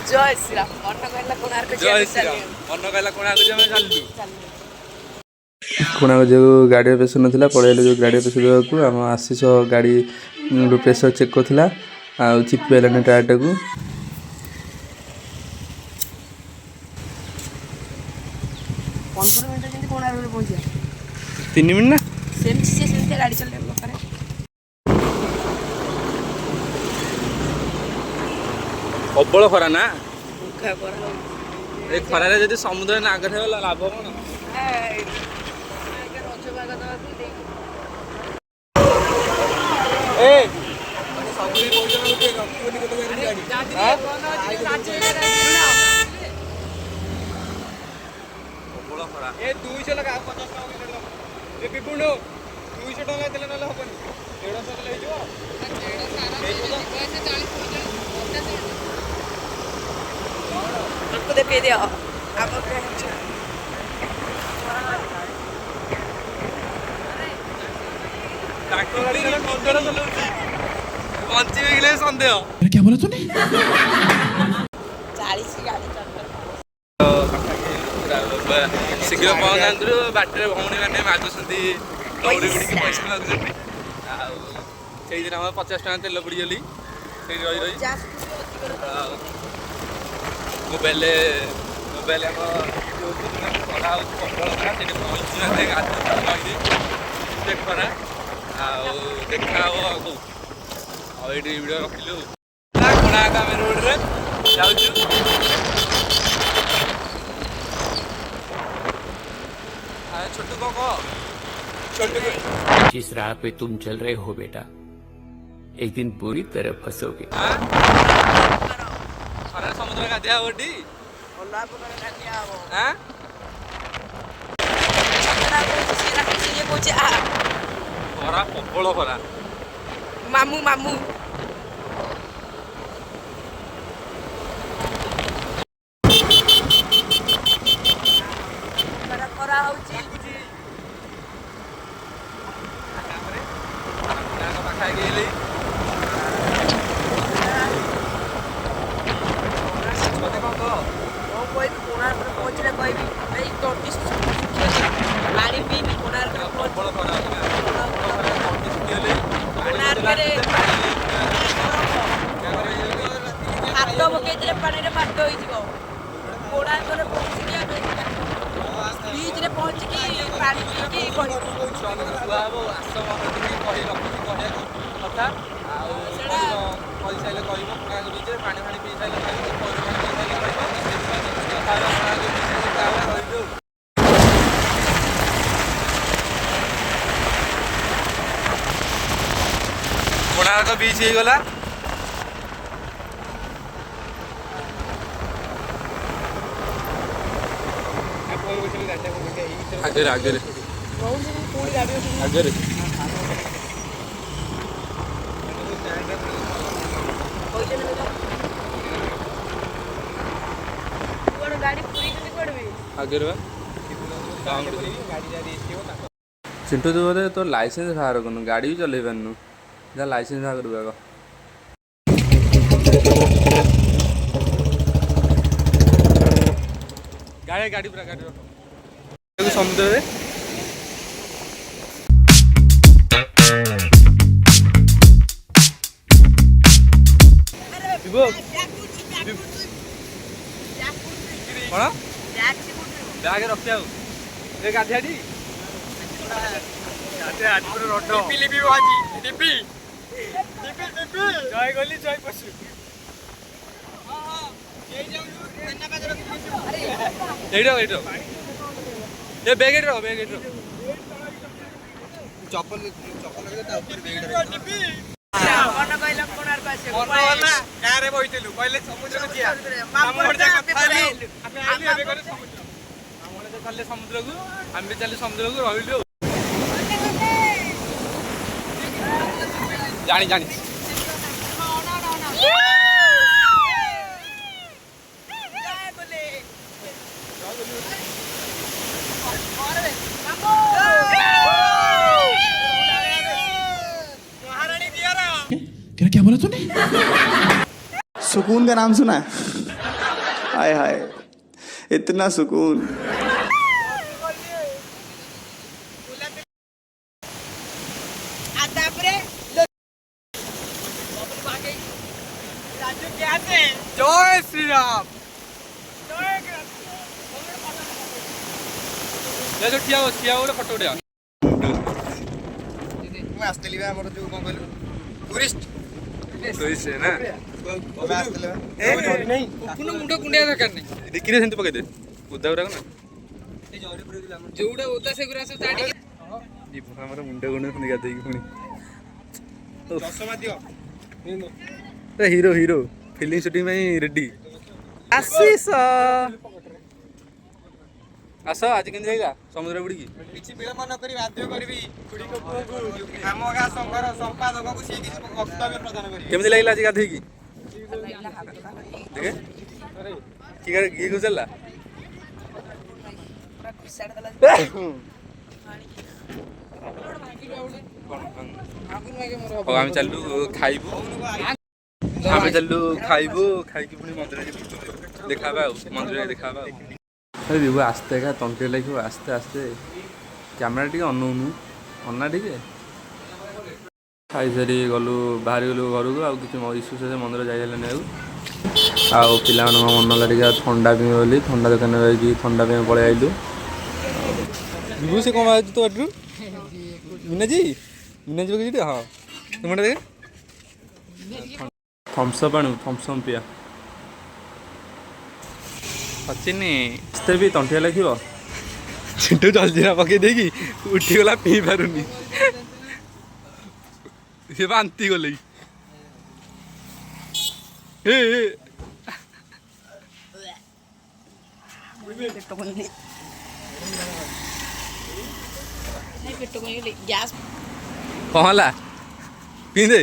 जय श्री राम मन कहला कोणार्क जय श्री राम मन कहला कोणार्क जे हम चललु कोणार्क जो गाड़ी प्रेसर नाला पड़े जो गाड़ी प्रेसर देवाक आम आशीष गाड़ी प्रेसर चेक करता आ चिपी पारानी टायर टाक 15 मिनट जेंति कोणार्क रे पहुंचिया 3 मिनट ना सेमती गाड़ी चल लोक प्रबल खरा ना ए खरारे जदि समुद्र ना आगे थे लाभ कौन ए 200 लगा 50 टका ए पिपुंड 200 टका देले नले हबनी 150 ले हिजो 40 दे पे दे अब ट्रैक्टर गाड़ी रे कंदर चलाउची पंची गेले संदेह क्या बोला तूने 40 की गाड़ी चल शीघ्र पहुँचातु बाटर भौणी मैंने मागुंट दौड़ी उड़ी पैसा मागुं से दिन हम 50 टका तेल पड़गली से रही रही मोबाइल मोबाइल खरा प्रबल खरा से पहुँची गाधे खरा देखा आगे वीडियो रखिलु कोणार्क आम रोड रे जाऊँ छोटू को कहो छोटू जिस राह पे तुम चल रहे हो बेटा एक दिन पूरी तरह फंसोगे खरा समुद्र गाधिया गोटी खरा प्रबल खरा मामू मामू खरा होची पाखा गेली मते कौन कह कोणार्क पहुंचले कहबी एई 34 पानी पी कोणार्क प्रबल खरा कोणार्क रे हाथ पकेइले पानी रे मार होई जीवो कोणार्क रे पहुंची गया बीच रे पहुंच के पानी पी के कहि छुआ हो आसम कहि रखि कहया कथा आ कहि साइले कहबो कोणार्क बीच रे पानी पानी पी साइले कोणार्क बीच हो गला आगे आगे आगे गाड़ी पूरी कति पड़बी आगे चिंटू तू बोले तो लाइसेंस बाहर कर गाड़ी भी चल पारनु जा लाइसेंस बाहर कर गाड़ी गाड़ी पूरा गाड़ी रख समुद्र रे शिव कौन बैग रखी आउ गाधियाटी जय गली जय पशु ये बैग चप्पल मन कहला कोणार्क आसे गारे बइतेलु पहिले समुद्र को जिया समुद्र कथा आमे एबे करे समुद्र हमले चले समुद्र को हम भी चले समुद्र को रहिलु जानी जानी क्या बोला तूने? सुकून का नाम सुना है? हाय हाय इतना सुकून। जय श्री राम। ठिया गोटे फटो उठा आसली आमर जो कौन कहलु टूरिस्ट ना मुंड कुंडिया दरकार नहीं डिक्कीरे सेमती पकईदे उदा गुराक ना जोड़ा ओदा से गुरा सब ताड़ी ଆମର ମୁଣ୍ଡ ଗୁଣ୍ଡ ପୁଣି ଗାଧେଇକି ପୁଣି ହିରୋ ହିରୋ ଫିଲ୍ମ ସୁଟିଂ ପାଇଁ ରେଡି। ଆଶିଷ ଆସ ଆଜି କେମିତି ଲାଗିଲା ସମୁଦ୍ର ବୁଡ଼ିକି? କିଛି ବିଳମ୍ବ ନ କରି ବାଧ୍ୟ କରିବି ଖୁଡିଙ୍କ ପୁଅକୁ ଆମ ଗାଁ ସଂଘର ସମ୍ପାଦକକୁ ସିଏ କିଛି ବକ୍ତବ୍ୟ ପ୍ରଦାନ କରିବେ। କେମିତି ଲାଗିଲା ଆଜି ଗାଧେଇକି? ଦେଖେ କିଏ ଗୁଜରିଲା ଆମେ ଚାଲୁ ଖାଇବୁ ଖାଇକି ପୁଣି ମନ୍ଦିର ଦେଖାବା ଆଉ ମନ୍ଦିରରେ ଦେଖାବା ଆଉ ବିଭୁ ଆସ୍ତେ ଏକା ତଣ୍ଟିରେ ଲାଗିବ ଆସ୍ତେ ଆସ୍ତେ କ୍ୟାମେରା ଟିକେ ଅନଉନୁ ଅନା ଟିକେ। ଖାଇସାରି ବାହାରି ଗଲୁ ଘରକୁ ଆଉ କିଛି ଇସ୍ୟୁ ସେ ମନ୍ଦିର ଯାଇ ହେଲାନି ଆଉ ପିଲାମାନଙ୍କ ମନ ହେଲା ଟିକେ ଥଣ୍ଡା ପିଇବେ ବୋଲି ଥଣ୍ଡା ଦୋକାନରେ ଯାଇକି ଥଣ୍ଡା ପିଇବା ପଳେଇ ଆଇଲୁ। ବିଭୁ ସେ କ'ଣ ବାହାରୁଛି ତୋ ବାଟରୁ ମିନାଜି ପକେଇଛି ହଁ ତୁମେ ଦେଖେ ଥମ୍ସଅପ୍ ଆଣୁ ଥମ୍ସଅପ୍ ପିଆ ସଚିନି ଆସ୍ତେ ବି ତଣ୍ଟିଆ ଲାଗିବ ଚିଣ୍ଟୁ ଜଲଜିରା ପକେଇ ଦେଇକି ଉଠିଗଲା ପିଇ ପାରୁନି ସେ ବାନ୍ତି ଗଲେ ଗ୍ୟାସ୍ କ'ଣ ହେଲା ପିଇଦେ